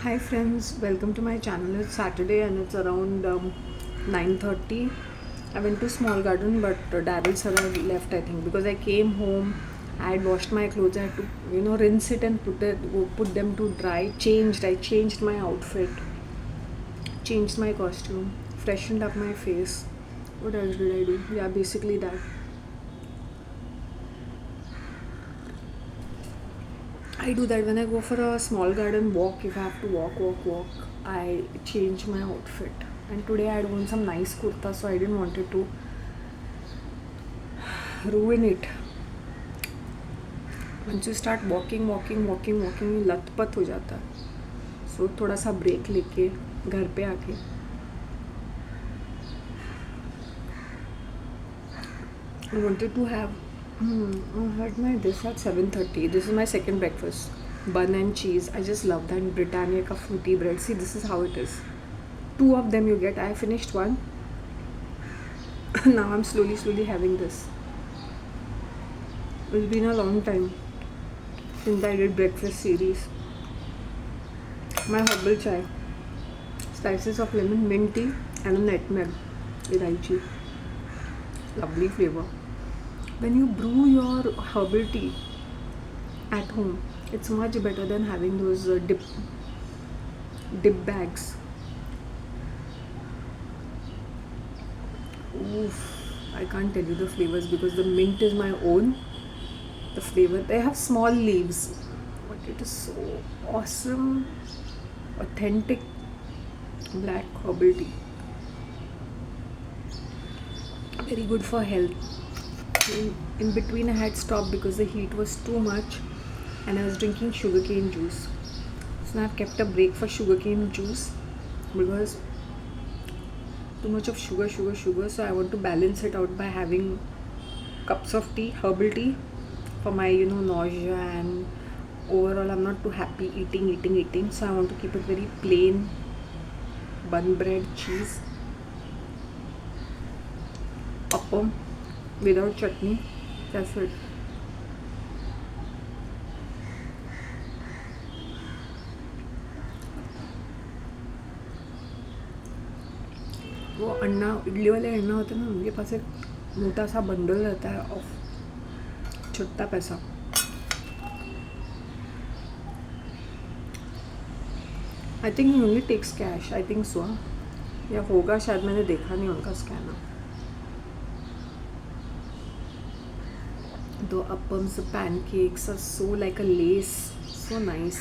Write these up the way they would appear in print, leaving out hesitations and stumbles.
Hi friends, welcome to my channel. It's Saturday and it's around 9:30. I went to Small Garden, but Daryl sir had left, I think, because I came home. I had washed my clothes. I had to, rinse it and put them to dry. I changed my outfit, changed my costume, freshened up my face. What else did I do? Yeah, basically that. I do that when I go for a small garden walk. If I have to walk, I change my outfit. And today I had worn some nice kurta, so I didn't want it to ruin it. Once you start walking, लतपत हो जाता है. So थोड़ा सा break लेके घर पे आके I wanted to have. I had my this at 7:30. This is my second breakfast. Bun and cheese. I just love that. Britannia ka fruity bread. See, this is how it is. Two of them you get. I finished one. Now I'm slowly having this. It's been a long time since I did breakfast series. My herbal chai. Slices of lemon, mint tea, and a nutmeg. Elaichi. Lovely flavor. When you brew your herbal tea at home, it's much better than having those dip bags. Oof, I can't tell you the flavors because the mint is my own. The flavor, they have small leaves, but it is so awesome. Authentic black herbal tea. Very good for health. In between I had stopped because the heat was too much and I was drinking sugarcane juice. So now I've kept a break for sugarcane juice because too much of sugar. So I want to balance it out by having cups of tea, herbal tea, for my nausea, and overall I'm not too happy eating. So I want to keep it very plain. Bun, bread, cheese, appam without chutney. That's it. वो अन्ना, इडली वाले अन्ना होते हैं ना, उनके पास एक मोटा सा bundle रहता है ऑफ छुट्टा पैसा. I think he only takes cash. I think so. या होगा शायद, मैंने देखा नहीं उनका scanner. The appams, the pancakes are so like a lace, so nice.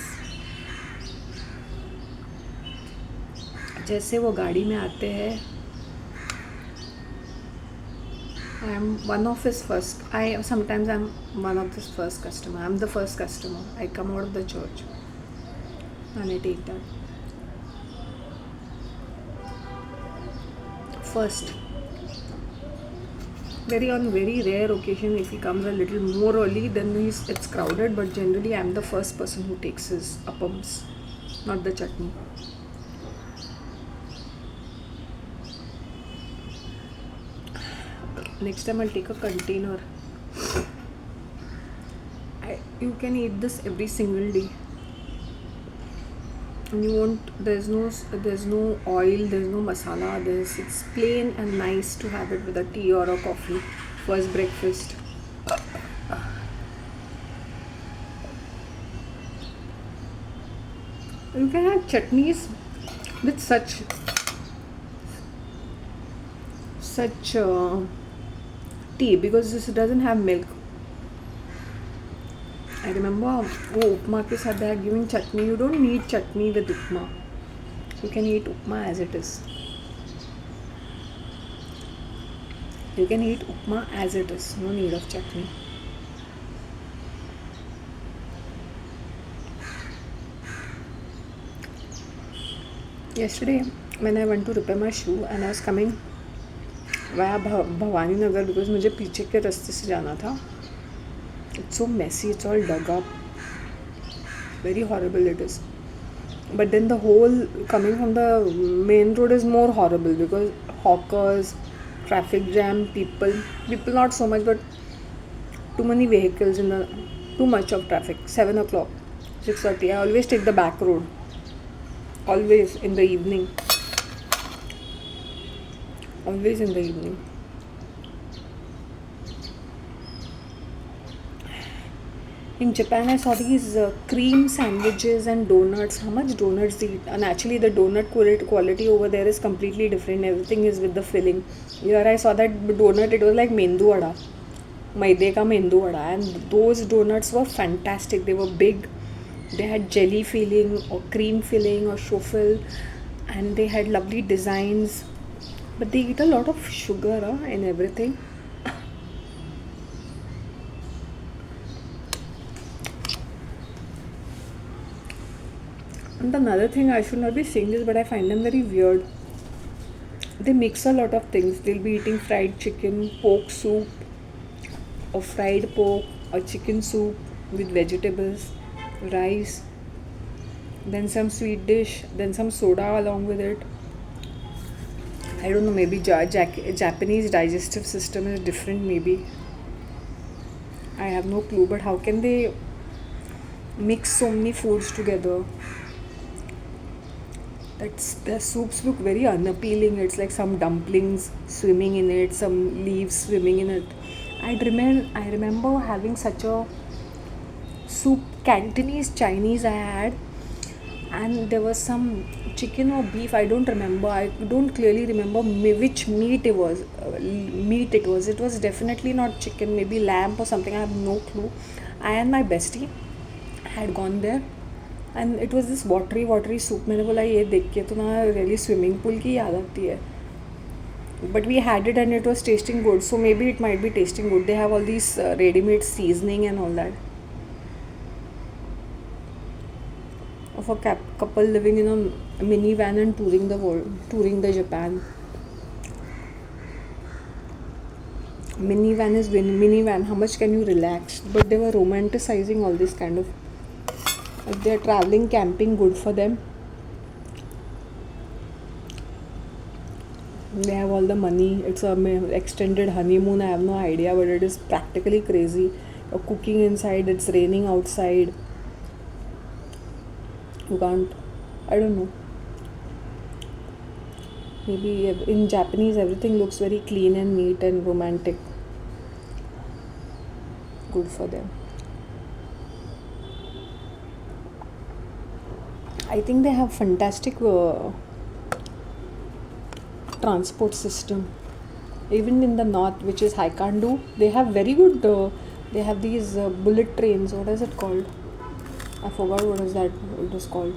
जैसे वो गाड़ी में आते हैं. I am one of his first. Sometimes I'm one of his first customer. I'm the first customer. I come out of the church and I take that first. On very rare occasion, if he comes a little more early, then it's crowded. But generally, I'm the first person who takes his appams, not the chutney. Next time I'll take a container. You can eat this every single day. And you won't. There's no oil. There's no masala. It's plain and nice to have it with a tea or a coffee. First breakfast. You can have chutneys with such tea because this doesn't have milk. I remember upma ke sath they are giving chutney. You don't need chutney with upma. You can eat upma as it is. You can eat upma as it is. No need of chutney. Yesterday when I went to repair my shoe and I was coming via Bhavani Nagar because मुझे पीछे के रास्ते से जाना था. It's so messy. It's all dug up. Very horrible it is. But then the whole coming from the main road is more horrible because hawkers, traffic jam, people not so much, but too many vehicles too much of traffic. 7 o'clock, 6:30. I always take the back road. always in the evening. Always in the evening. In Japan, I saw these cream sandwiches and donuts. How much donuts they eat? And actually, the donut quality over there is completely different. Everything is with the filling. Here, I saw that donut. It was like mendu vada, maide ka mendu vada, and those donuts were fantastic. They were big. They had jelly filling or cream filling or shoffel, and they had lovely designs. But they eat a lot of sugar and everything. And another thing, I should not be saying this, but I find them very weird. They mix a lot of things. They'll be eating fried chicken, pork soup, or fried pork, or chicken soup with vegetables, rice, then some sweet dish, then some soda along with it. I don't know, maybe Japanese digestive system is different, maybe. I have no clue, but how can they mix so many foods together? Their soups look very unappealing. It's like some dumplings swimming in it, some leaves swimming in it. I remember having such a soup, Cantonese Chinese I had, and there was some chicken or beef. I don't remember. I don't clearly remember which meat it was. It was definitely not chicken. Maybe lamb or something. I have no clue. I and my bestie had gone there, and it was this watery soup. मैंने बोला ये देख के तो ना really swimming pool की याद आती है. But we had it and it was tasting good. So maybe it might be tasting good. They have all these ready-made seasoning and all that. Of a couple living in a minivan and touring the world, touring the Japan. Minivan. How much can you relax? But they were romanticizing all this kind of. If they are traveling, camping, good for them. They have all the money. It's a extended honeymoon. I have no idea, but it is practically crazy. You're cooking inside. It's raining outside. You can't. I don't know. Maybe in Japanese everything looks very clean and neat and romantic. Good for them. I think they have fantastic transport system. Even in the north, which is Haikandu, they have very good. They have these bullet trains. What is it called? I forgot what is that. It is called.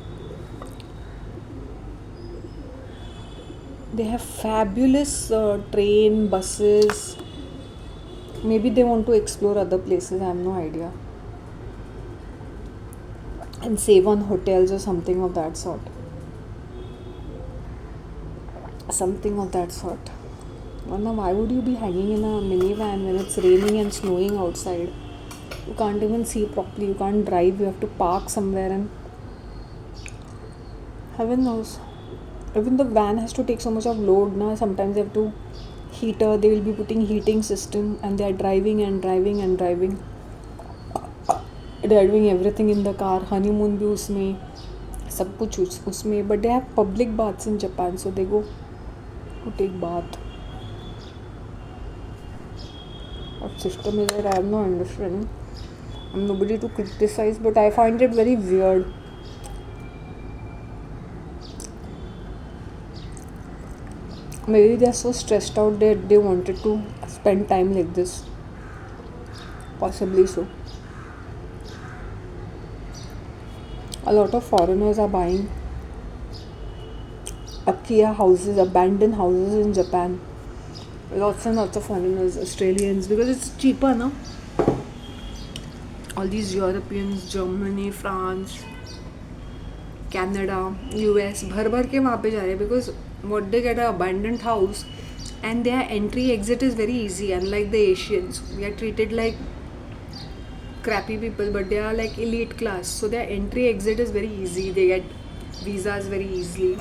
They have fabulous train buses. Maybe they want to explore other places. I have no idea. And save on hotels or something of that sort. Well, why would you be hanging in a minivan when it's raining and snowing outside? You can't even see properly. You can't drive. You have to park somewhere, and heaven knows. Even the van has to take so much of load now. Sometimes they have to heater. They will be putting heating system, and they are driving. They're doing everything in the car. Honeymoon भी उसमें, सब कुछ उसमें. But they have public baths in Japan, so they go to take bath. What system is it? I have no understanding. I'm nobody to criticize, but I find it very weird. Maybe they are so stressed out that they wanted to spend time like this. Possibly so. A lot of foreigners are buying IKEA houses, abandoned houses in Japan. Lots and lots of foreigners, Australians, because it's cheaper, no? All these Europeans, Germany, France, Canada, US, भर के वहाँ पे जा रहे हैं because what they get an abandoned house and their entry exit is very easy. Unlike the Asians, we are treated like crappy people, but they are like elite class, so their entry exit is very easy. They get visas very easily.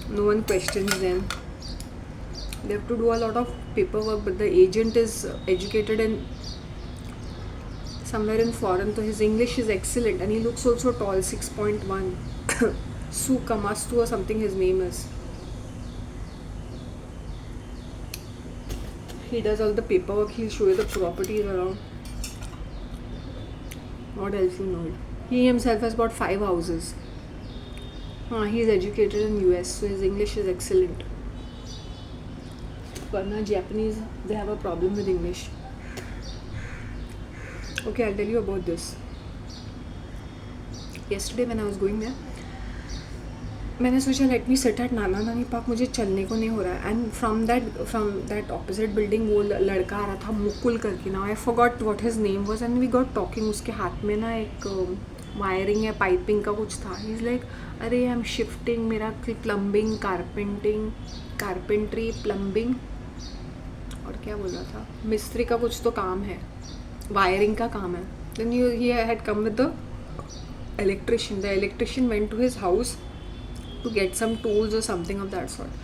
No one questions them. They have to do a lot of paperwork, but the agent is educated in somewhere in foreign, so his English is excellent, and he looks also tall, 6.1. Sukamastu or something his name is. He does all the paperwork, he'll show you the properties around. What else you know? He himself has bought 5 houses. He's educated in US, so his English is excellent. But Japanese, they have a problem with English. Okay, I'll tell you about this. Yesterday when I was going there, मैंने सोचा let me sit at नाना नानी park. मुझे चलने को नहीं हो रहा है. And from that opposite building वो लड़का आ रहा था मुकुल करके. Now I forgot what his name was and we got talking. उसके हाथ में ना एक वायरिंग या पाइपिंग का कुछ था. ही इज़ लाइक अरे आई एम शिफ्टिंग, मेरा प्लम्बिंग कारपेंट्री प्लम्बिंग और क्या बोल रहा था, मिस्त्री का कुछ तो काम है, वायरिंग का काम है. Then he had come with the electrician. The electrician went to his house to get some tools or something of that sort.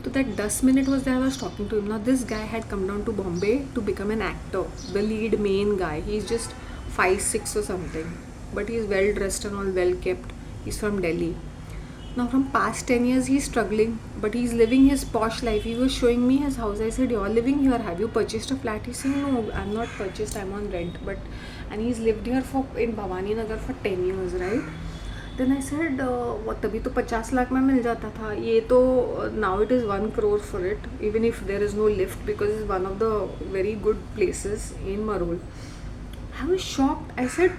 So that 10 minute was there, I was talking to him. Now this guy had come down to Bombay to become an actor, the lead main guy. He's just 5'6" or something, but he's well dressed and all well kept. He's from Delhi. Now from past 10 years he's struggling, but he's living his posh life. He was showing me his house. I said, you're living here, have you purchased a flat? He's saying, no, I'm not purchased, I'm on rent. And he's lived here in Bhavani Nagar for 10 years, right? Then I said, तभी तो 50 लाख में मिल जाता था. ये तो now it is 1 crore for it, even if there is no lift, because it's one of the very good places in Marol. I was shocked. I said,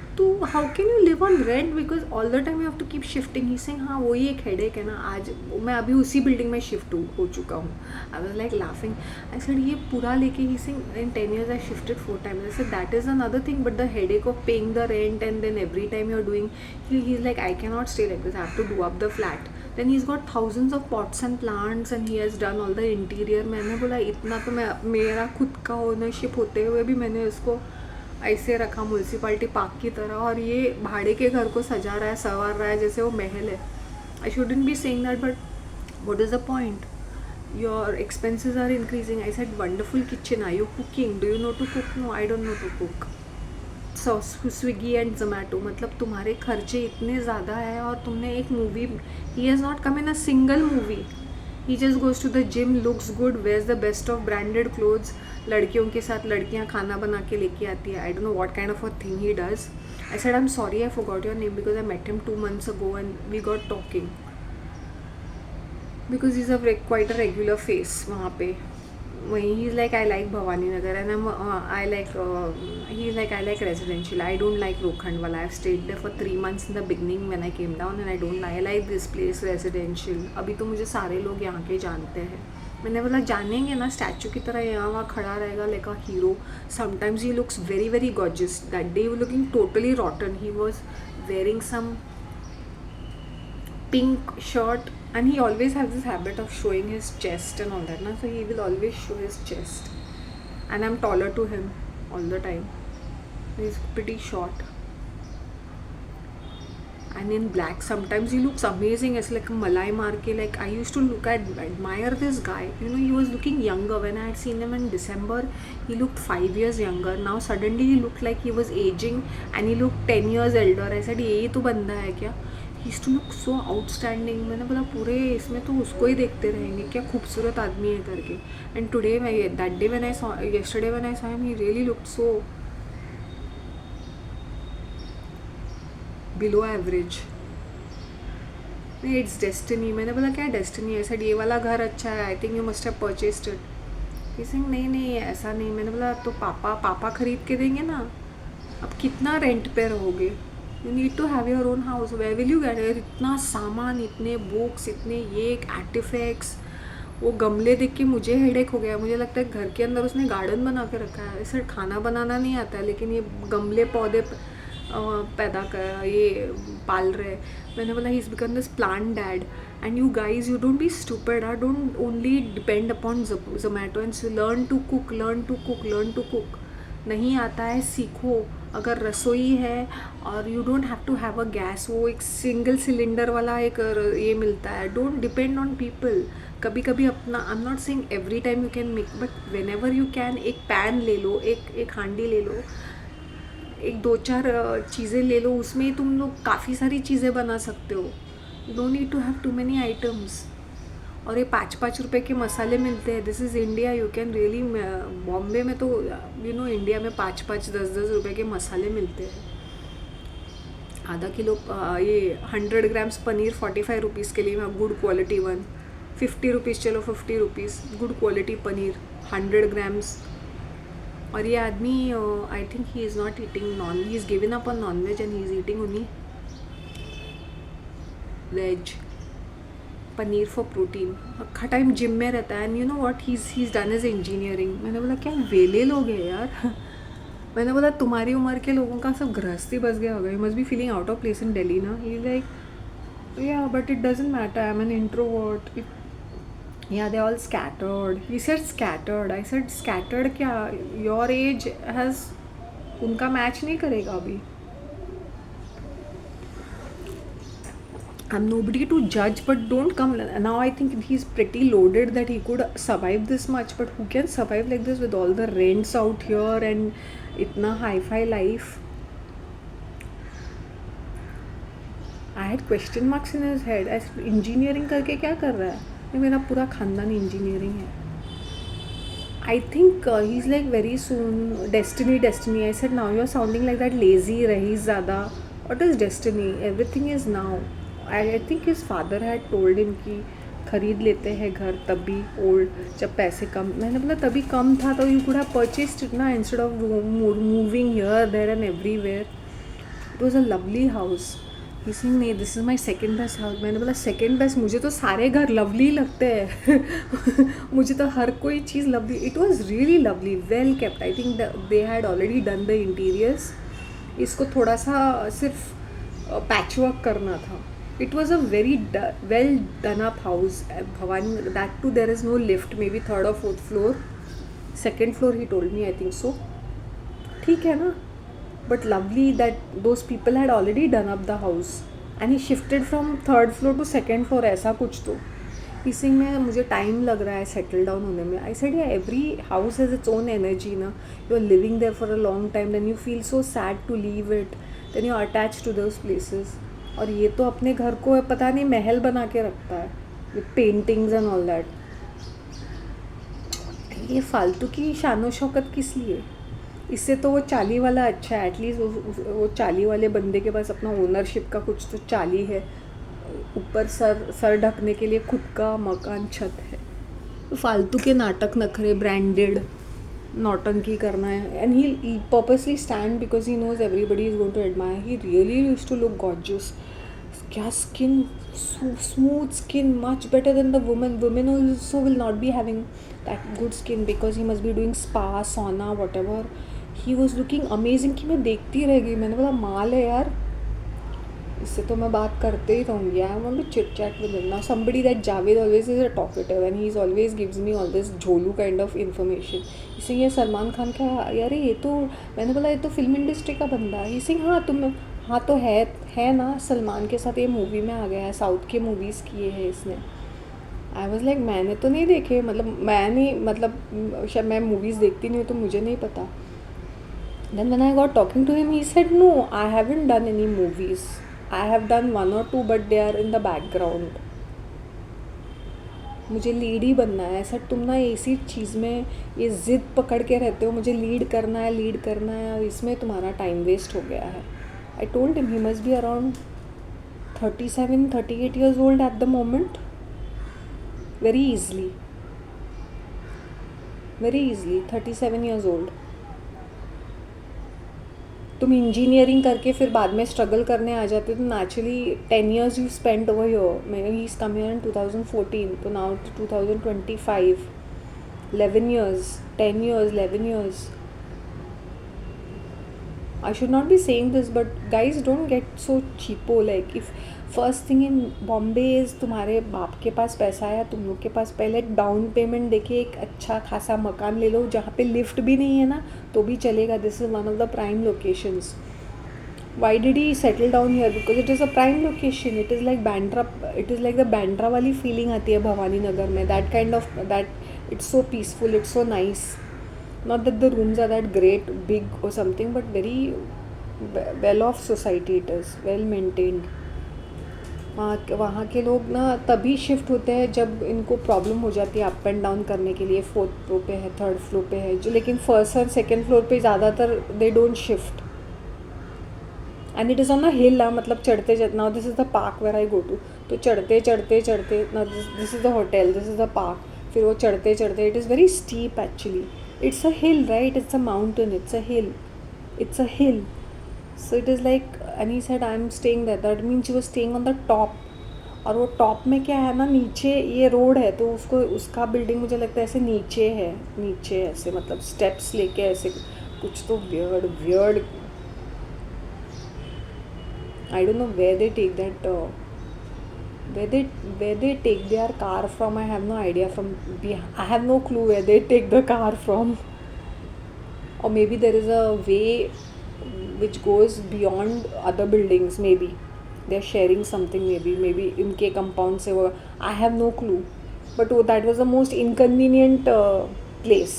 how can you live on rent? Because all the time you have to keep shifting. He's saying, हाँ वही एक headache है ना. आज मैं अभी उसी building में शिफ्ट हो चुका हूँ. I was like laughing. I said, ये पूरा लेके, he's saying, in 10 years I shifted 4 times. I said, that is another thing, but the headache of paying the rent and then every time you're doing, he's like, I cannot stay like this. I have to do up the flat. Then he's got thousands of pots and plants and he has done all the interior. मैंने बोला इतना तो मेरा खुद का ownership होते हुए भी मैंने इसको ऐसे रखा म्यूनसिपाल्टी पार्क की तरह, और ये भाड़े के घर को सजा रहा है, संवार रहा है जैसे वो महल है. I shouldn't be saying that, but what is the point? Your expenses are increasing. I said wonderful kitchen, are you cooking, do you know to cook? No, I don't know to cook. So Swiggy and Zomato, मतलब तुम्हारे खर्चे इतने ज़्यादा है और तुमने एक movie, he has not come in a single movie. He just goes to the gym, looks good, wears the best of branded clothes. लड़कियों के साथ लड़कियाँ खाना बना के लेके आती है. I don't know what kind of a thing he does. I said, I'm sorry, I forgot your name because I met him 2 months ago and we got talking. Because he's quite a regular face वहाँ पे. वहीं he's like, I like Bhavani Nagar and he's like, I like residential. I don't like Lokhandwala. I've stayed there for 3 months in the beginning when I came down and I like this place residential. अभी तो मुझे सारे लोग यहाँ के जानते हैं. मैंने बोला जानेंगे ना, स्टैचू की तरह यहाँ वहाँ खड़ा रहेगा like a hero. Sometimes he looks very very gorgeous. That day he was looking totally rotten. He was wearing some pink shirt and he always has this habit of showing his chest and all that, na? So he will always show his chest, and I'm taller to him all the time. He's pretty short and in black. Sometimes he looks amazing. It's like malai marke. Like I used to admire this guy. You know, he was looking younger when I had seen him in December. He looked 5 years younger. Now suddenly he looked like he was aging and he looked 10 years elder. I said, ये तो बंदा है क्या? He used to look so outstanding. मैंने बोला पूरे इसमें तो उसको ही देखते रहेंगे, क्या खूबसूरत आदमी है करके. And today, yesterday when I saw him, he really looked so below average. It's destiny. मैंने बोला क्या destiny है? ऐसा ये वाला घर अच्छा है. I think you must have purchased it. He's saying नहीं ऐसा नहीं. मैंने बोला तो पापा खरीद के देंगे ना. अब कितना रेंट पे रहोगे? You need to have your own house. Where will you get it? इतना सामान, इतने बुक्स, इतने ये आर्टिफैक्ट्स. वो गमले देख के मुझे हेडेक हो गया. मुझे लगता है घर के अंदर उसने गार्डन बना के रखा है. इसे खाना बनाना नहीं आता है, लेकिन ये गमले पौधे पैदा कर ये पाल रहे. मैंने बोला he is become this plant dad. And you guys, you don't be stupid. Don't only depend upon Zomato and learn to cook. नहीं आता है सीखो. अगर रसोई है और you don't have to have a gas, वो एक सिंगल सिलेंडर वाला एक ये मिलता है. Don't depend on people. कभी कभी अपना, I am not saying every time you can make, but whenever you can एक पैन ले लो, एक हांडी ले लो, एक 2-4 चीज़ें ले लो. उसमें तुम लोग काफ़ी सारी चीज़ें बना सकते हो. You don't need to have too many items. और ये 5-5 रुपए के मसाले मिलते हैं. This is India. You can really. Bombay में तो इंडिया में 5-5 10-10 रुपए के मसाले मिलते हैं. आधा किलो ये 100 ग्राम्स पनीर 45 रुपीज़ के लिए मैं गुड क्वालिटी वन. 50 रुपीज़, चलो 50 rupees good quality paneer 100 grams. और ये आदमी I think he is not eating non, he is given up on non veg and he is eating only veg paneer for protein. अक्खा time gym में रहता है. And you know what he is done as engineering. मैंने बोला क्या वेले लोग हैं यार. मैंने बोला तुम्हारी उम्र के लोगों का सब गृहस्थी बस गया होगा. You must be feeling out of place in Delhi ना. ही लाइक या but it doesn't matter. I am an introvert. Yeah, they're all scattered. He said scattered. I said scattered क्या? Your age has उनका मैच नहीं करेगा अभी. I'm nobody to judge, but don't come now. I think he's pretty loaded that he could survive this much, but who can survive like this with all the rents out here and itna hi-fi life? I had question marks in his head. I said engineering करके क्या कर रहा है? नहीं, मेरा पूरा खानदान engineering है. I think he is like very soon destiny. I said now you are sounding like that lazy रही ज़्यादा. What is destiny? Everything is now. I think his father had told him कि खरीद लेते हैं घर तभी old जब पैसे कम. मैंने बोला तभी कम था तो you could have purchased it ना instead of moving here there and everywhere. It was a lovely house. किसी नहीं, this is my second best house. मैंने बोला सेकेंड बेस्ट? मुझे तो सारे घर लवली लगते हैं. मुझे तो हर कोई चीज़ lovely. It was really lovely, well kept. I think they had already done the interiors. इसको थोड़ा सा सिर्फ पैच वर्क करना था. It was a very well done up house. Bhavani that too there is no lift. Maybe 3rd or 4th floor. 2nd floor he told me. I think so. ठीक है ना. But lovely that those people had already done up the house and he shifted from 3rd floor to 2nd floor. ऐसा कुछ तो इसी में मुझे time लग रहा है सेटल डाउन होने में. I said yeah, every house has its own energy ना. You are living there for a long time, then you feel so sad to leave it, then you are attached to those places. और ये तो अपने घर को पता नहीं महल बना के रखता है with paintings and all that. ये फालतू की शानो शौकत किस लिए? इससे तो वो चाली वाला अच्छा है. एटलीस्ट वो चाली वाले बंदे के पास अपना ओनरशिप का कुछ तो चाली है. ऊपर सर ढकने के लिए खुद का मकान छत है. फालतू के नाटक नखरे ब्रांडेड नौटंकी करना है. And he purposely stand because he knows everybody is going to admire. He really used to look gorgeous. क्या skin, smooth skin, much better than the women also will not be having that good skin because he must be doing spa, sauna, whatever. He was looking amazing कि मैं देखती रह गई. मैंने बोला माल है यार, इससे तो मैं बात करते ही रहूँगी. I want to chit chat with him. Now somebody that Javed always is a talkative and he always gives me all this झोलू kind of information. इसे ये सलमान खान का यार ये तो, मैंने बोला ये तो फिल्म इंडस्ट्री का बंदा है. इसे हाँ तो है ना. सलमान के साथ ये मूवी में आ गया है. साउथ के मूवीज़ किए हैं इसने. आई वॉज लाइक मैंने तो नहीं देखे. मैं मूवीज़ देखती नहीं तो मुझे नहीं पता. Then when I got talking to him he said no, I haven't done any movies. I have done 1 or 2 but they are in the background. मुझे लीड ही बनना है. ऐसा तुम ना इसी चीज़ में ये ज़िद पकड़ के रहते हो, मुझे लीड करना है और इसमें तुम्हारा टाइम वेस्ट हो गया है. I told him he must be around 37-38 years old at the moment. Very easily 37 years old. तुम इंजीनियरिंग करके फिर बाद में स्ट्रगल करने आ जाते तो naturally 10 years you spent over here. He is come here in 2014 तो now 2025. 11 years, 10 years, 11 years. I should not be saying this, but guys don't get so cheapo. Like if first thing in Bombay is तुम्हारे बाप के पास पैसा है या तुम लोग के पास, पहले डाउन पेमेंट देके एक अच्छा खासा मकान ले लो जहाँ पे लिफ्ट भी नहीं है ना तो भी चलेगा. This is one of the prime locations. Why did he settle down here? Because it is a prime location. It is like Bandra. It is like the Bandra वाली feeling आती है भवानी नगर में. That kind of that. It's so peaceful. It's so nice. Not that the rooms are that great, big or something, but very well off society it is, well maintained. वहाँ के लोग ना तभी shift होते हैं जब इनको प्रॉब्लम हो जाती है अप एंड डाउन करने के लिए. 4th फ्लोर पे है, 3rd फ्लोर पे है जो, लेकिन फर्स्ट और सेकेंड फ्लोर पे ज़्यादातर they don't shift. And it is on a hill. मतलब चढ़ते चढ़ते, now this is the park where I go to. तो चढ़ते चढ़ते चढ़ते, now this is the hotel, this is the park. फिर वो चढ़ते चढ़ते, it is very steep actually. It's a hill right, it's a mountain, it's a hill, it's a hill. So it is like, and he said I am staying that, that means you were staying on the top. और वो top में क्या है ना, नीचे ये road है तो उसको, उसका बिल्डिंग मुझे लगता है ऐसे नीचे है, नीचे ऐसे मतलब स्टेप्स लेके ऐसे कुछ. तो weird weird, I don't know where they take that, where they take their car from. I have no idea. I have no clue where they take the car from. Or maybe there is a way which goes beyond other buildings. Maybe they are sharing something. Maybe इनके compound से वो. I have no clue. But that was the most inconvenient place.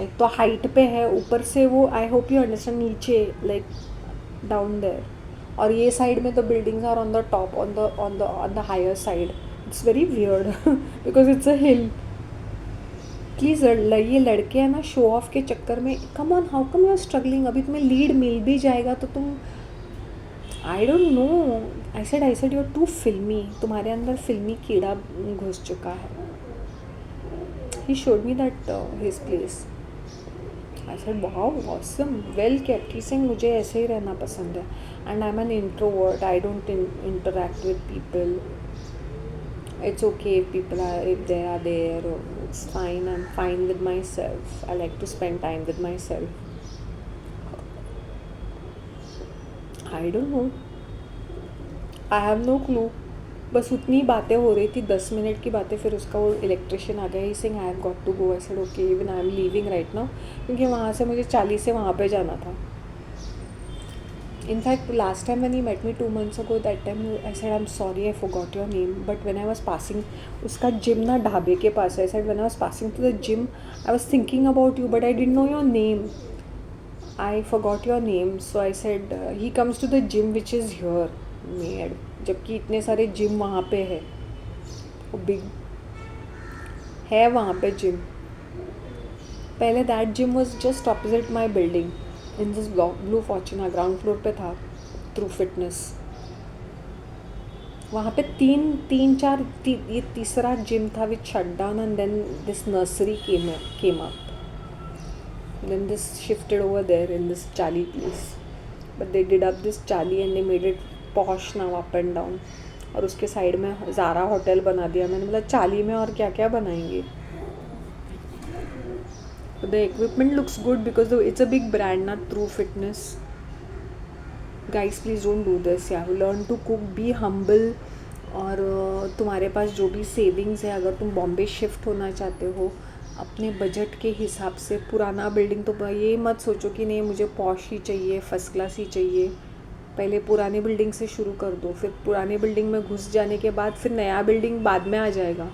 एक तो height पे है, ऊपर से वो, आई होप यू अंडरस्टैंड, नीचे लाइक डाउन देयर. और ये साइड में the buildings are on the top, on the higher side. It's very weird because it's a hill. Please ये लड़के हैं ना शो ऑफ के चक्कर में, come on, how come you are struggling. अभी तुम्हें लीड मिल भी जाएगा तो तुम, I don't know. I said you are too filmy. तुम्हारे अंदर फिल्मी कीड़ा घुस चुका है. He showed me that his place. I said wow awesome, well kept. He saying मुझे ऐसे ही रहना पसंद है. And I am an introvert, I don't interact with people. It's okay if people are, if they are there, it's fine. I am fine with myself. I like to spend time with myself. I don't know, I have no clue. बस उतनी बातें हो रही थी, 10 minute की बातें. फिर उसका वो इलेक्ट्रिशियन आ गया. He saying I have got to go. I said okay, even I am leaving right now, क्योंकि वहाँ से मुझे 40 से वहाँ पे जाना था. In fact last time when he met me 2 months ago, that time I said I am sorry, I forgot your name. But when I was passing, उसका जिम ना ढाबे के पास है. I said when I was passing to the gym, I was thinking about you, but I didn't know your name. I forgot your name. So I said he comes to the gym which is here made. जबकि इतने सारे gym वहाँ पे है, वो big है वहाँ पे जिम. पहले that gym was just opposite my building in this block, blue Fortuna, ground floor पे था. थ्रू फिटनेस वहाँ पे तीन चार ये तीसरा जिम था which shut down. And then this nursery came up. Then this shifted over there in this Chali place. But they did up this Chali and they made it posh now, up and down. और उसके side में Zaara hotel बना दिया. मैंने बोला चाली में और क्या क्या बनाएंगे. The equipment looks good because it's a big brand ना, True Fitness. Guys, please don't do this. Yeah, learn to cook, be humble. और तुम्हारे पास जो भी सेविंग्स है, अगर तुम बॉम्बे शिफ्ट होना चाहते हो अपने बजट के हिसाब से, पुराना बिल्डिंग, तो ये मत सोचो कि नहीं मुझे पॉश ही चाहिए, फर्स्ट क्लास ही चाहिए. पहले पुरानी बिल्डिंग से शुरू कर दो. फिर पुरानी बिल्डिंग में घुस जाने के बाद फिर नया बिल्डिंग बाद में आ जाएगा.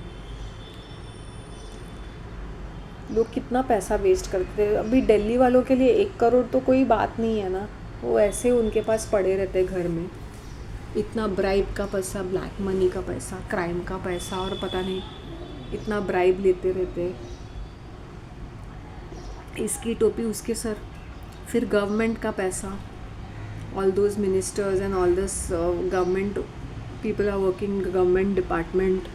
लोग कितना पैसा वेस्ट करते हैं. अभी दिल्ली वालों के लिए 1 करोड़ तो कोई बात नहीं है ना. वो ऐसे उनके पास पड़े रहते घर में. इतना ब्राइब का पैसा, ब्लैक मनी का पैसा, क्राइम का पैसा, और पता नहीं इतना ब्राइब लेते रहते. इसकी टोपी उसके सर. फिर गवर्नमेंट का पैसा, all those ministers and all this government people are working government department.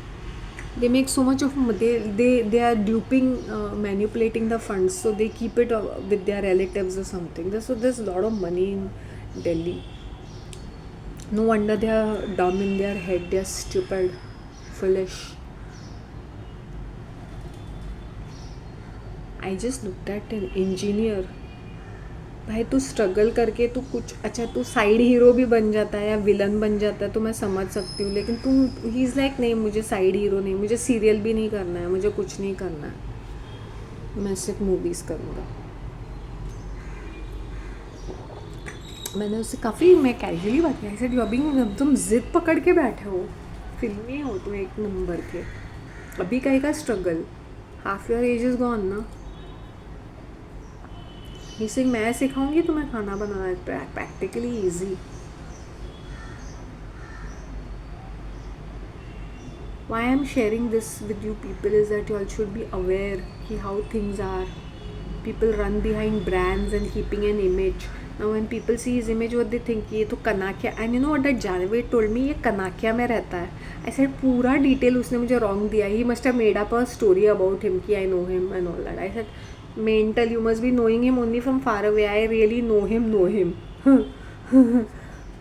they make so much of, they are duping, manipulating the funds, so they keep it with their relatives or something. So there's a lot of money in Delhi. No wonder they are dumb in their head. They are stupid, foolish. I just looked at an engineer. भाई तू struggle करके तू कुछ, अच्छा तू side hero भी बन जाता है या विलन बन जाता है तो मैं समझ सकती हूँ, लेकिन तू ही इज़ लाइक नहीं, मुझे साइड हीरो नहीं, मुझे सीरियल भी नहीं करना है, मुझे कुछ नहीं करना है, मैं सिर्फ मूवीज़ करूँगा. मैंने उससे काफ़ी, मैं कैजुअली बात की, ऐसे अभी तुम जिद पकड़ के बैठे हो, फिल्मी हो तुम एक नंबर के, अभी कहीं का struggle, half your age is gone ना. इसे मैं सिखाऊंगी तुम्हें खाना बनाना, practically easy. Why I'm sharing this with you people is that you all should be aware ki how things are. People run behind brands and keeping an image. Now when people see his image, what they think, ये तो कनाकिया, and you know what that Janaved told me, ये कनाकिया में रहता है. I said पूरा detail उसने मुझे wrong दिया. He must have made up a story about him कि I know him and all that. I said mental, you must be knowing him only from far away. I really know him.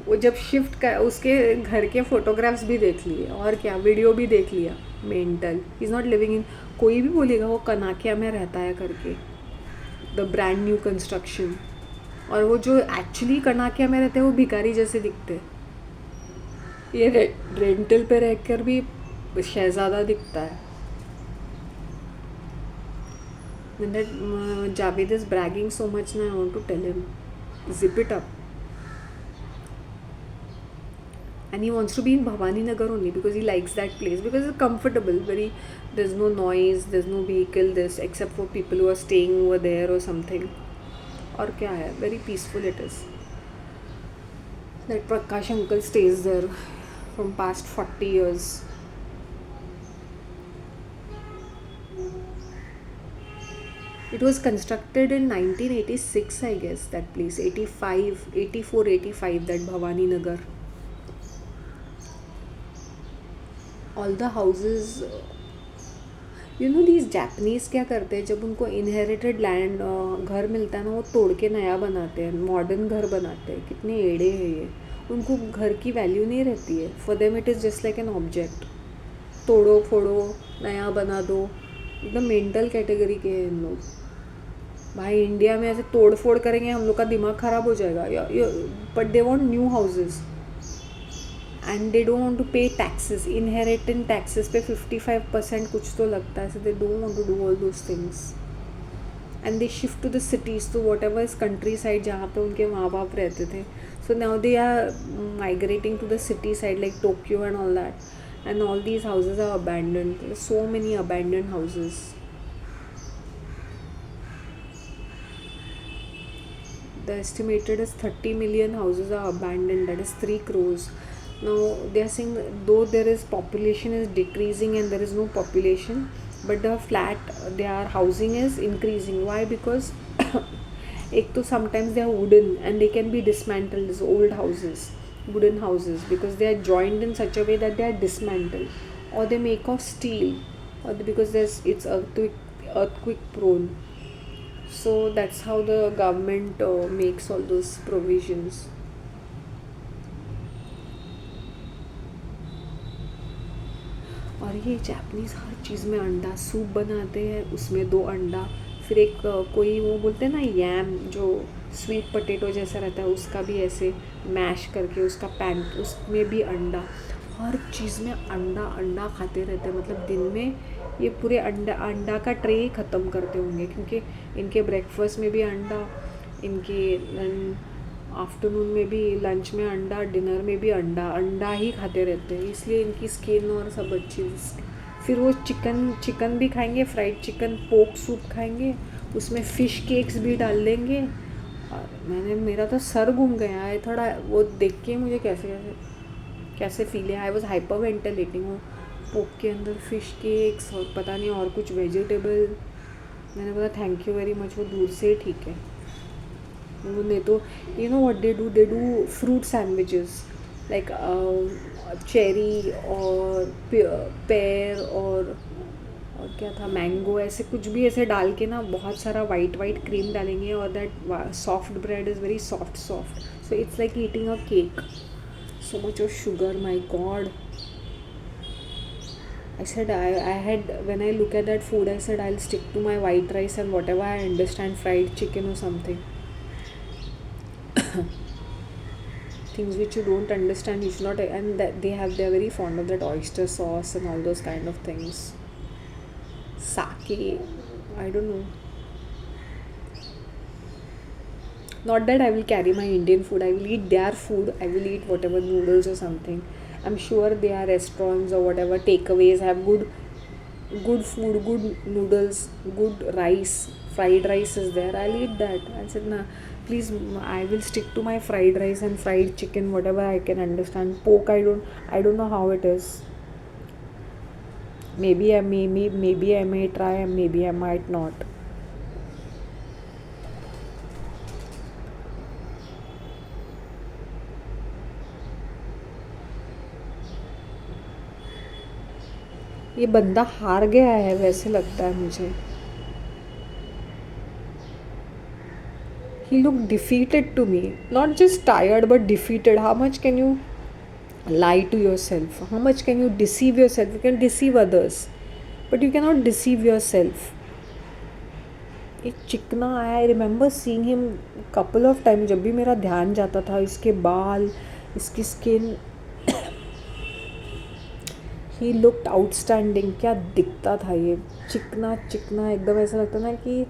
वो जब shift कर उसके घर के photographs भी देख लिए और क्या वीडियो भी देख लिया. Mental, he is not living in. कोई भी बोलेगा वो कनाकिया में रहता है करके, द ब्रांड न्यू कंस्ट्रक्शन. और वो जो एक्चुअली कनाकिया में रहते हैं वो भिखारी जैसे दिखते हैं. ये रेंटल पे रहकर भी शहज़ादा दिखता है. When that Javed is bragging so much now, I want to tell him, zip it up. And he wants to be in Bhavani Nagar only because he likes that place, because it's comfortable. There's no noise, there's no vehicle, this except for people who are staying over there or something. और क्या है, very peaceful it is. That Prakash uncle stays there from past 40 years. It was constructed in 1986, I guess, that place. 85, 84, 85, that Bhavani Nagar. All the houses, you know, these Japanese क्या करते हैं, जब उनको inherited land घर मिलता है ना, वो तोड़ के नया बनाते हैं, मॉडर्न घर बनाते हैं. कितने एड़े हैं ये. उनको घर की वैल्यू नहीं रहती है. For them it is just like an object. तोड़ो फोड़ो नया बना दो. एकदम मेंटल कैटेगरी के हैं इन लोग. भाई इंडिया में ऐसे तोड़ फोड़ करेंगे हम लोग का दिमाग ख़राब हो जाएगा. But they want new houses and they don't want to pay taxes. Inheritance taxes पे 55% कुछ तो लगता है. So they don't want to do all those things. And they shift to the cities, to whatever is countryside जहाँ पे उनके माँ बाप रहते थे. So now they are migrating to the city side like Tokyo and all that. And all these houses are abandoned. There are so many abandoned houses. The estimated is 30 million houses are abandoned. That is 3 crores. Now they are saying though there is population is decreasing and there is no population, but the flat their housing is increasing. Why? Because एक तो sometimes they are wooden and they can be dismantled. These old houses, wooden houses, because they are joined in such a way that they are dismantled, or they make of steel, or because it's earthquake prone. So that's how the government makes all those provisions. और ये Japanese हर चीज़ में अंडा. Soup बनाते हैं उसमें 2 अंडा. फिर एक कोई वो बोलते हैं ना यैम, जो स्वीट पोटैटो जैसा रहता है, उसका भी ऐसे मैश करके उसका पैन, उसमें भी अंडा. हर चीज़ में अंडा खाते रहते हैं. मतलब दिन में ये पूरे अंडा का ट्रे ही ख़त्म करते होंगे, क्योंकि इनके ब्रेकफास्ट में भी अंडा, इनके आफ्टरनून में भी, लंच में अंडा, डिनर में भी अंडा ही खाते रहते हैं. इसलिए इनकी स्किन और सब अच्छी. फिर वो चिकन भी खाएंगे, फ्राइड चिकन, पोक सूप खाएंगे, उसमें फ़िश केक्स भी डाल देंगे. और मेरा तो सर घूम गया है थोड़ा वो देख के. मुझे कैसे फील है. I was hyper ventilating. वो पोक के अंदर फ़िश केक्स और पता नहीं और कुछ वेजिटेबल. मैंने बोला थैंक यू वेरी मच. वो दूर से ठीक है. नहीं तो you know what they do fruit sandwiches like cherry और pear और क्या था, मैंगो, ऐसे कुछ भी ऐसे डाल के ना, बहुत सारा वाइट क्रीम डालेंगे. और that soft bread is very soft. So it's like eating a cake. so much of sugar, my god. I said I had, when I look at that food, I said I'll stick to my white rice and whatever I understand, fried chicken or something. Things which you don't understand, you should not. And that they're very fond of that oyster sauce and all those kind of things. Sake, I don't know. Not that I will carry my Indian food. I will eat their food. I will eat whatever noodles or something. I'm sure their restaurants or whatever takeaways have good food, good noodles, good rice. Fried rice is there. I'll eat that. I said, nah, please, I will stick to my fried rice and fried chicken, whatever I can understand. Pork, I don't know how it is. maybe I may try and maybe I might not. ये बंदा हार गया है वैसे लगता है मुझे. He looked defeated to me. Not just tired but defeated. How much can you lie to yourself? How much can you deceive yourself? You can deceive others, but you cannot deceive yourself. एक चिकना आया. I remember seeing him couple of time. जब भी मेरा ध्यान जाता था इसके बाल, इसकी स्किन, ही लुक्ड आउटस्टैंडिंग. क्या दिखता था ये चिकना चिकना एकदम. ऐसा लगता ना कि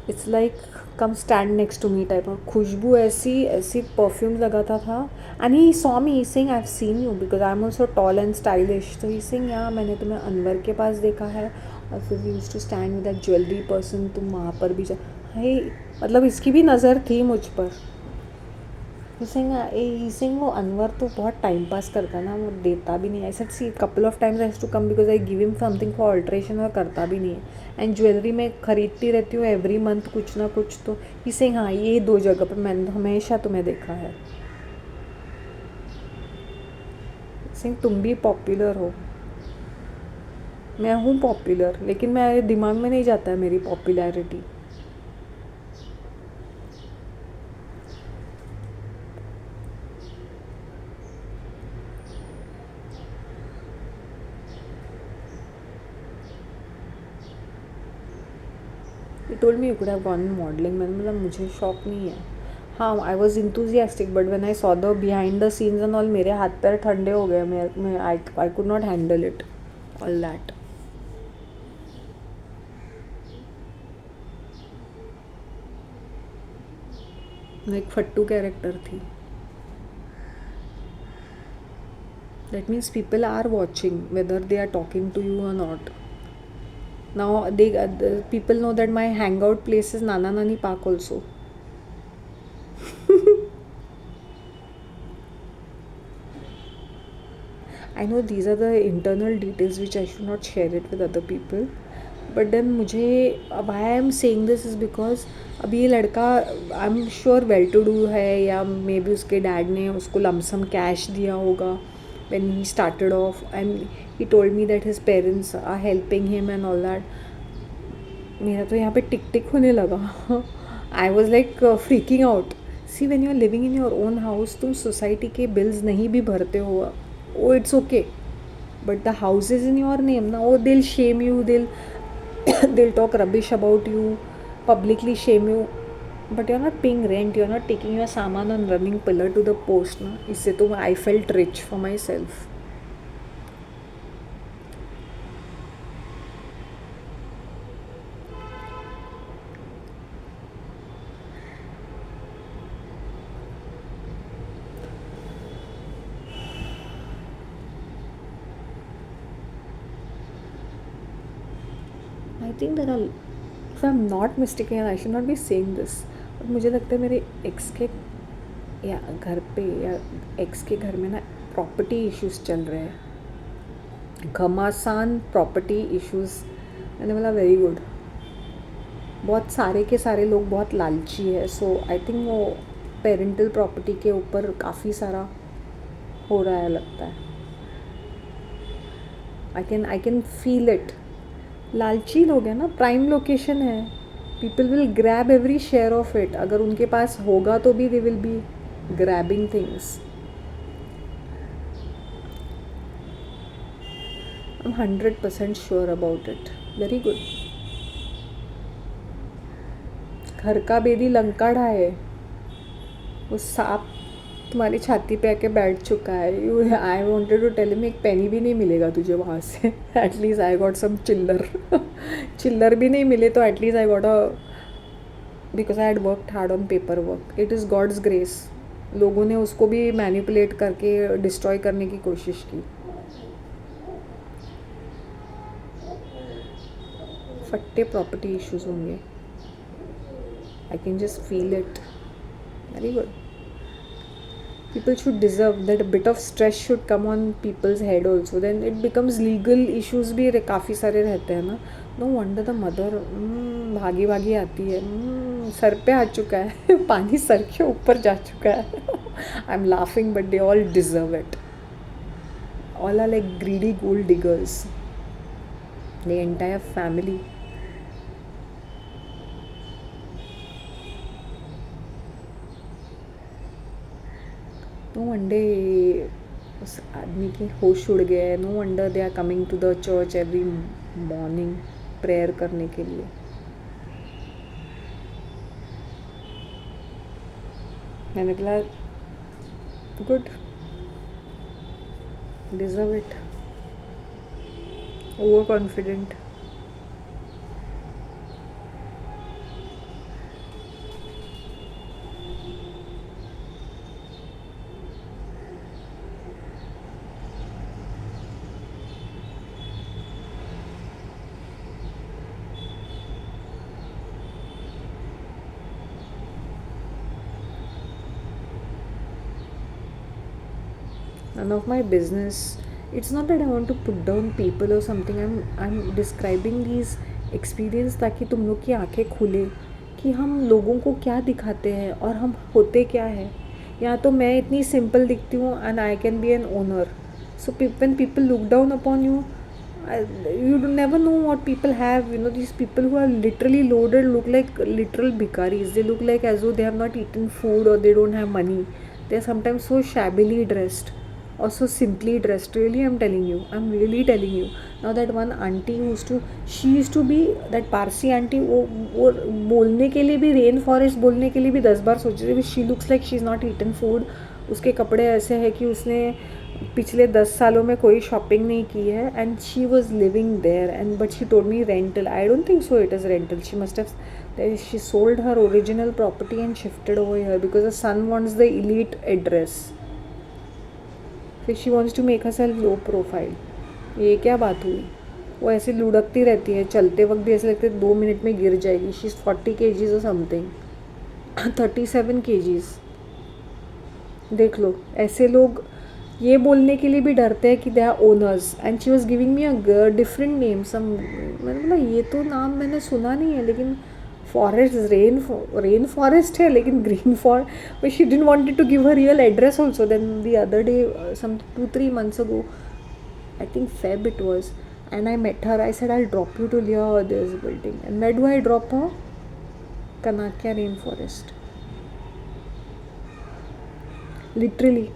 it's like come stand next to me type. और खुशबू ऐसी ऐसी परफ्यूम लगाता था. And he saw me saying I have seen you because I am also tall and stylish. तो ही सेइंग या मैंने तुम्हें अनवर के पास देखा है और फिर we used to stand with that jewellery person. तुम वहाँ पर भी जा. हाई मतलब इसकी भी नज़र थी मुझ पर. सिंह वो अनवर तो बहुत टाइम पास करता है ना. वो देता भी नहीं. ऐसा see couple of times I too come because I give him something for alteration. और करता भी नहीं है. एंड ज्वेलरी मैं खरीदती रहती हूँ एवरी मंथ कुछ ना कुछ. तो सिंह हाँ ये 2 जगह पर मैंने हमेशा तुम्हें देखा है. सिंह तुम भी पॉपुलर हो. मैं हूँ पॉपुलर लेकिन मेरे दिमाग में नहीं जाता है मेरी popularity. He told me you could have gone in modeling. मैंने मतलब मुझे शौक नहीं है. हाँ I was enthusiastic but when I saw the behind the scenes and all मेरे हाथ पैर ठंडे हो गए. मैं I could not handle it all that. एक फट्टू कैरेक्टर थी. That means people are watching whether they are talking to you और not. Now the people know that my hangout place is Nana Nani Park also. I know these are the internal details which I should not share it with other people. But then मुझे why I am saying this is because अभी ये लड़का I am sure well to do है या may be उसके dad ने उसको lump sum cash दिया होगा when he started off and he told me that his parents are helping him and all that. मेरा तो यहाँ पे टिक टिक होने लगा. I was like freaking out. See when you are living in your own house तुम society के bills नहीं भी भरते हो oh it's okay but the house is in your name ना. Oh they'll shame you. They'll talk rubbish about you publicly shame you but you are not paying rent. You are not taking your सामान on running pillar to the post ना. इससे तो आई felt rich for myself. I think there are if I am not mistaken I should not be saying this but मुझे लगता है मेरे x के या घर पे या एक्स के घर में ना प्रॉपर्टी इश्यूज चल रहे हैं. घमासान प्रॉपर्टी इश्यूज. मैंने बोला वेरी गुड. बहुत सारे के सारे लोग बहुत लालची है. सो आई थिंक वो पेरेंटल प्रॉपर्टी के ऊपर काफ़ी सारा हो रहा है लगता है. I can feel it. लालची लोग हैं ना. प्राइम लोकेशन है. People will grab every share of it. अगर उनके पास होगा तो भी they will be grabbing things. I am 100% sure about it. Very good. घर का बेदी लंका ढाए. वो सांप तुम्हारी छाती पे आके बैठ चुका है. You I wanted to tell him एक पेनी भी नहीं मिलेगा तुझे वहाँ से. एटलीस्ट आई गॉट सम चिल्लर. चिल्लर भी नहीं मिले तो at least I got a because I had worked hard on paper work. It is God's grace. लोगों ने उसको भी मैनिपुलेट करके डिस्ट्रॉय करने की कोशिश की. फट्टे प्रॉपर्टी इश्यूज होंगे. I can just feel it. Very good. People should deserve that. A bit of stress should come on people's head also, then it becomes legal issues भी काफ़ी सारे रहते हैं ना. No wonder the mother भागी भागी आती है. सर पे आ चुका है पानी सर के ऊपर जा चुका है. I'm laughing but they all deserve it. All are like greedy gold diggers, the entire family. No one day उस आदमी के होश उड़ गए. No wonder they are coming to the church every morning prayer करने के लिए. मैंने बोला good, deserve it. Overconfident. None of my business. It's not that I want to put down people or something. I'm describing these experience ताकि तुम लोग की आंखें खुले कि हम लोगों को क्या दिखाते हैं और हम होते क्या है. या तो मैं इतनी सिंपल दिखती हूँ and I can be an owner. So when people look down upon you, you never know what people have. You know, these people who are literally loaded look like literal bhikaris. They look like as though they have not eaten food or they don't have money. They are sometimes so shabbily dressed or so simply dressed. Really, I'm telling you, I'm really telling you. Now that one auntie she used to be that Parsi auntie. वो बोलने के लिए भी rain forest बोलने के लिए भी 10 बार सोच रही. She looks like she is not eaten food. उसके कपड़े ऐसे हैं कि उसने पिछले 10 सालों में कोई शॉपिंग नहीं की है. And she was living there and but she told me rental. I don't think so it is rental. She must have she sold her original property and shifted over here because the son wants the elite address. फिर she wants to make herself low profile. ये क्या बात हुई. वो ऐसे लुढ़कती रहती है, चलते वक्त भी ऐसे लगता है 2 मिनट में गिर जाएगी. शी इज़ 40 kgs और समथिंग, 37 kgs. देख लो, ऐसे लोग ये बोलने के लिए भी डरते हैं कि they are owners. And she was giving me a different name some. मैंने बोला ये तो नाम मैंने सुना नहीं है, लेकिन फॉरेस्ट रेन फॉरेस्ट है लेकिन green for. But she didn't wanted to give her real address also. Then the other day some 2-3 months ago, I think Feb it was, and I met her. I said I'll drop you to near this building. And where do I drop her? Kanakya rainforest. Literally.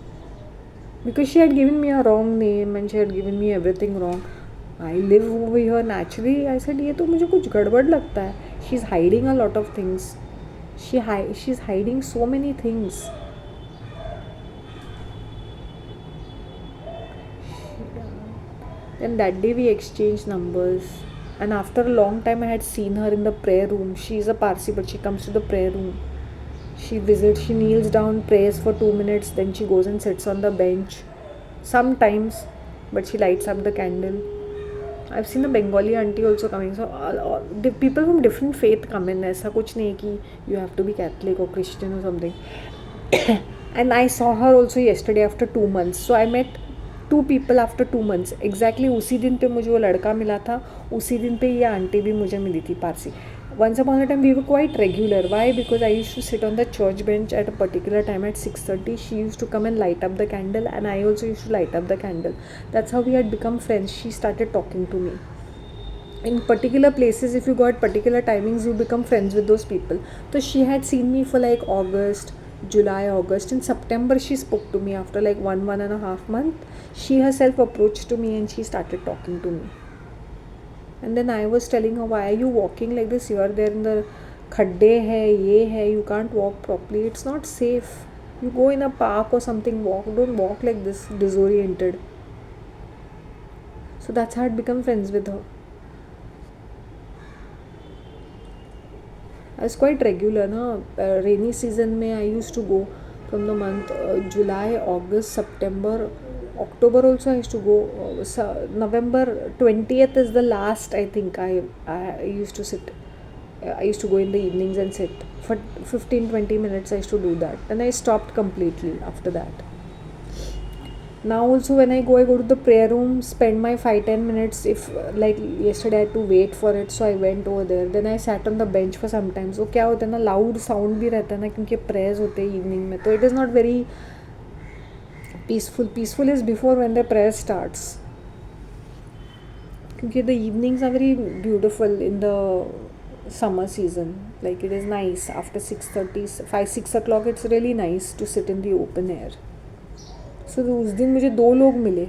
Because she had given me a wrong name and she had given me everything wrong. I live over here naturally. I said ये तो मुझे कुछ गड़बड़ लगता है. She's hiding a lot of things. She's hiding so many things. Then that day we exchanged numbers. And after a long time I had seen her in the prayer room. She is a Parsi but she comes to the prayer room. She visits, she kneels down, prays for 2 minutes, then she goes and sits on the bench. Sometimes, but she lights up the candle. I've seen a Bengali auntie also coming. So the people from different faith come in. ऐसा कुछ नहीं कि you have to be Catholic or Christian or something. And I saw her also yesterday after 2 months. So I met 2 people after 2 months. Exactly उसी दिन पे मुझे वो लड़का मिला था. उसी दिन पे ये आंटी भी मुझे मिली थी Parsi. Once upon a time we were quite regular. Why? Because I used to sit on the church bench at a particular time at 6:30. She used to come and light up the candle and I also used to light up the candle. That's how we had become friends. She started talking to me. In particular places, if you go at particular timings, you become friends with those people. So she had seen me for like August, July, August. In September she spoke to me after like 1.5 month. She herself approached to me and she started talking to me. And then I was telling her, why are you walking like this? You are there in the khadde hai, ye hai, you can't walk properly. It's not safe. You go in a park or something, walk. Don't walk like this, disoriented. So that's how I become friends with her. I was quite regular, na. Rainy season mein I used to go from the month July, August, September, October also I used to go. November 20th is the last I think I used to sit. I used to go in the evenings and sit for 15-20 minutes. I used to do that, and I stopped completely after that. Now also when I go to the prayer room, spend my 5-10 minutes. If like yesterday I had to wait for it, so I went over there. Then I sat on the bench for some time. So क्या होता है ना, loud sound भी रहता है ना, क्योंकि prayers होते हैं evening में, तो it is not very peaceful. Peaceful is before when the prayer starts. क्योंकि the evenings are very beautiful in the summer season. Like it is nice after 6:30, 5-6 o'clock. It's really nice to sit in the open air. So उस दिन मुझे 2 लोग मिले.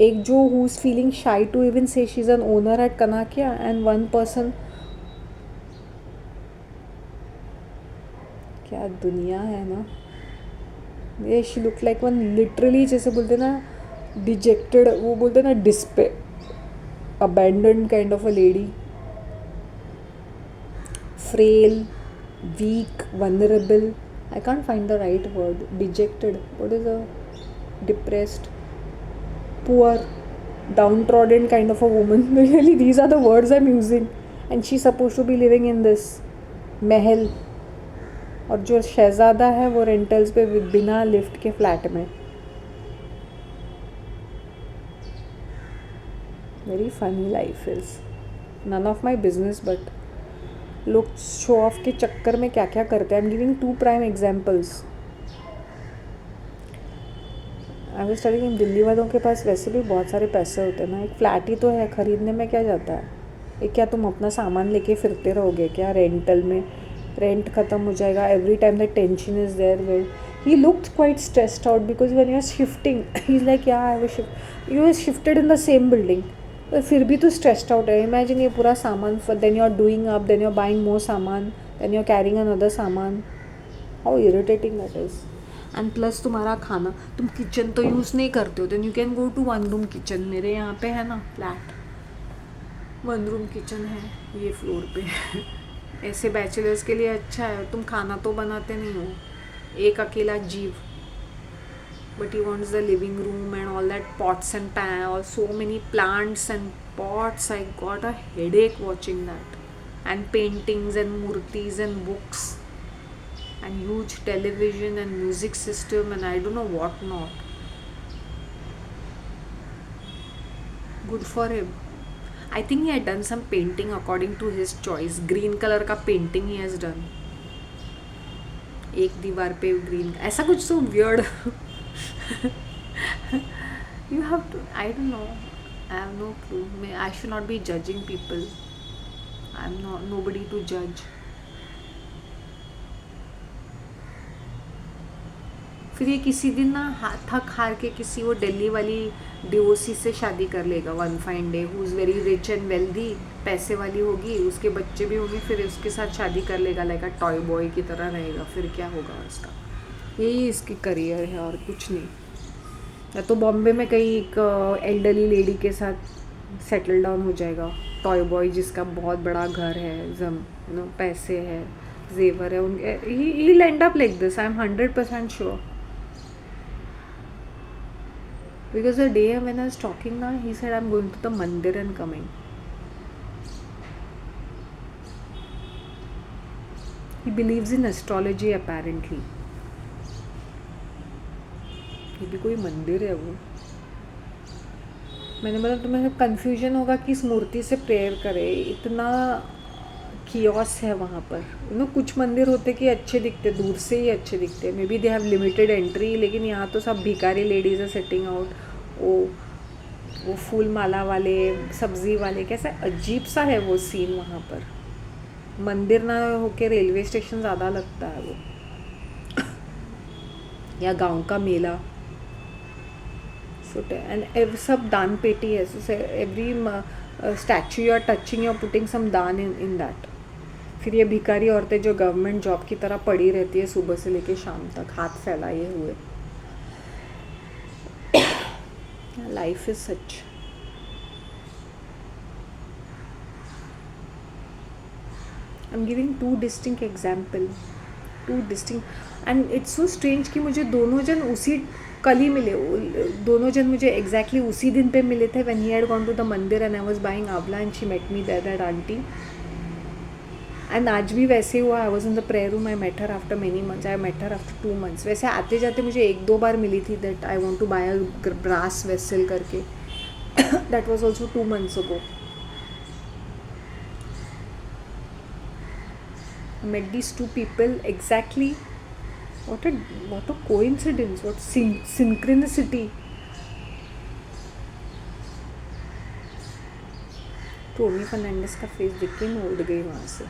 एक जो who is feeling shy to even say she's an owner at Kanakya, and one person. क्या दुनिया है ना. ये she looked like one literally, जैसे बोलते ना dejected, वो बोलते ना despair, abandoned kind of a lady. Frail, weak, vulnerable. I can't find the right word. Dejected. What is a depressed, poor, downtrodden kind of a woman. Really, these are the words I'm using. And she's supposed to be living in this महल, और जो शहजादा है वो rentals पे बिना lift के flat में. Very funny life is. None of my business, but लोग show off के चक्कर में क्या क्या करते हैं. I am giving 2 prime examples. I was telling, Delhi वालों के पास वैसे भी बहुत सारे पैसे होते हैं ना. एक फ्लैट ही तो है, ख़रीदने में क्या जाता है. एक क्या तुम अपना सामान लेके फिरते रहोगे क्या रेंटल में. रेंट ख़त्म हो जाएगा. Every time the tension is there. Where he looked quite stressed out because when you are shifting, he is like yeah I was you are shifted in the same building. फिर भी तो stressed out है. Imagine ये पूरा सामान, then you are doing up, then you are buying more सामान, then you are carrying another सामान. How irritating that is. And plus तुम्हारा खाना, तुम किचन तो यूज़ नहीं करते हो, then you can go to 1 room kitchen. मेरे यहाँ पे है ना फ्लैट, 1 रूम किचन है ये फ्लोर पे. ऐसे बैचलर्स के लिए अच्छा है. तुम खाना तो बनाते नहीं हो, एक अकेला जीव. But he wants the living room and all that pots and pan, so many plants and pots. I got a headache watching that. And paintings and murtis and books and huge television and music system and I don't know what not. Good for him. I think he had done some painting according to his choice. Green color का painting he has done. एक दीवार पे green, ऐसा कुछ so weird. You have to, I don't know, I have no clue. I should not be judging people. I'm not nobody to judge. फिर ये किसी दिन ना थक हार के किसी वो दिल्ली वाली डिवोसी से शादी कर लेगा one fine day, who is very rich and wealthy. पैसे वाली होगी, उसके बच्चे भी होंगे, फिर उसके साथ शादी कर लेगा. लाइक अ टॉय बॉय की तरह रहेगा. फिर क्या होगा उसका. यही इसकी करियर है और कुछ नहीं. या तो बॉम्बे में कहीं एक एल्डरली लेडी के साथ सेटल डाउन हो जाएगा. टॉय बॉय जिसका बहुत बड़ा घर है, पैसे है, जेवर है उनके. He will end up like this. I am 100% sure. Because the day when I was talking ना, he said I am going to the mandir and coming. He believes in astrology apparently. ये भी कोई मंदिर है वो. मैंने बोला तुम्हें कन्फ्यूजन होगा कि इस मूर्ति से प्रेयर करे. इतना कियोस है वहाँ पर. कुछ मंदिर होते कि अच्छे दिखते, दूर से ही अच्छे दिखते. May be they have limited entry, लेकिन यहाँ तो सब भिखारी लेडीज़ है सेटिंग आउट. वो फूल माला वाले, सब्जी वाले, कैसा अजीब सा है वो सीन वहाँ पर. मंदिर ना होके रेलवे स्टेशन ज़्यादा लगता है वो. या गांव का मेला. एंड सब दान पेटी है. So every statue you are touching, you are putting some daan in that. फिर ये भिखारी औरतें जो गवर्नमेंट जॉब की तरह पड़ी रहती है सुबह से लेके शाम तक हाथ फैलाए हुए. Life is such. I am giving 2 distinct example. 2 distinct and it's so strange कि मुझे दोनों जन उसी कल ही मिले. दोनों जन मुझे एग्जैक्टली उसी दिन पे मिले थे. When he had gone to the mandir and I was buying amla and she met me there, that aunty. And आज भी वैसे हुआ. I was in the prayer room. I met her after many months. I met her after 2 months. वैसे आते जाते मुझे 1-2 बार मिली थी that I want to buy a brass vessel करके. That was also 2 months ago. I met these two people exactly. What a coincidence. What synchronicity. Tommy Fernandes का face देख के मैं उड़ गई वहाँ से.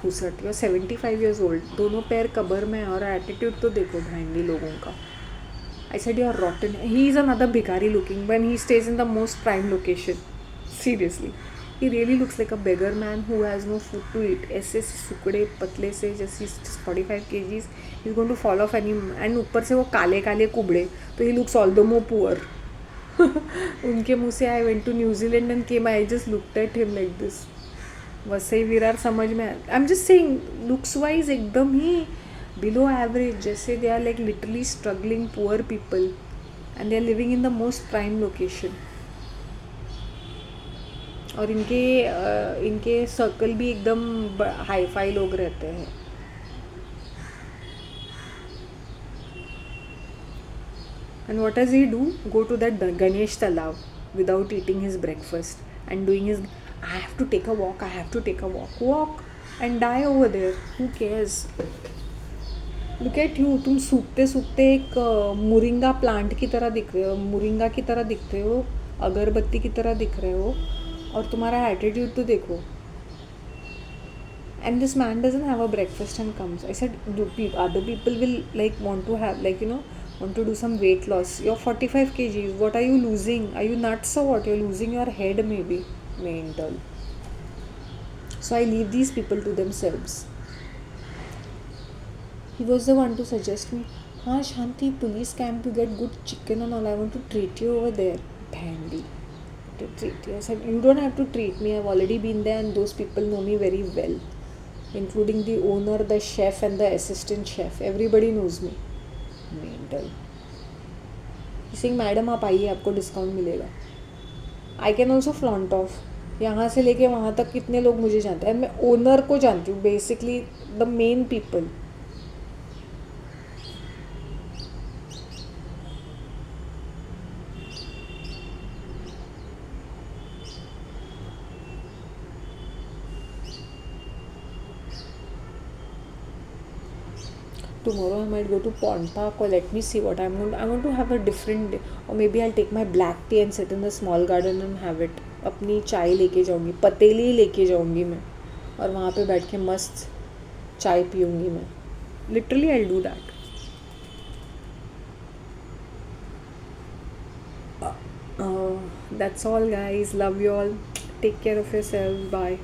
घुसट. You 75 years old. दोनों पैर कबर में और एटीट्यूड तो देखो भांडी लोगों का. I said you are rotten. He is another bhikari looking when he stays in the most prime location. Seriously. He really looks like a beggar man who has no food to eat. ऐसे सुकड़े पतले से जैसे 45 kgs. He's going to fall off and ऊपर से वो काले काले कुबड़े. तो he looks all the more poor. उनके मुँह से I went to New Zealand and came. I just looked at him like this. Vasai Virar समझ में. I'm just saying looks wise एकदम ही below average. जैसे they are like literally struggling poor people and they are living in the most prime location. और इनके circle भी एकदम hi fi लोग रहते हैं. And what does he do? Go to that Ganesh Talav without eating his breakfast and doing his, I have to take a walk, I have to take a walk. Walk and die over there. Who cares? Look at you. तुम सूखते सूखते एक मुरिंगा plant की तरह दिख रहे हो. मुरिंगा की तरह दिखते हो. अगरबत्ती की तरह दिख रहे हो. और तुम्हारा एटीट्यूड तो देखो. And this man doesn't have a breakfast and comes. I said, other people will like want to have want to do some weight loss. You're 45 kgs. What are you losing? Are you nuts or what? You're losing your head maybe. Mental. So I leave these people to themselves. He was the one to suggest me, हाँ Shanti, police camp, you get good chicken and all. I want to treat you over there. Bhandi. To treat you. I said, you don't have to treat me. I've already been there and those people know me very well. Including the owner, the chef and the assistant chef. Everybody knows me. Mental. He's saying, madam आप आइए, आपको discount मिलेगा. I can also flaunt of. यहाँ से लेके वहाँ तक कितने लोग मुझे जानते हैं. मैं ओनर को जानती हूँ. Basically the main people. Tomorrow I might go to Pond Park or let me see what I want to have a different day. Or maybe I'll take my black tea and sit in the small garden and have it. अपनी चाय लेके जाऊँगी. पतीली लेके जाऊँगी मैं. और वहाँ पे बैठ के मस्त चाय पीऊँगी मैं. Literally I'll do that. That's all guys. Love you all. Take care of yourselves. Bye.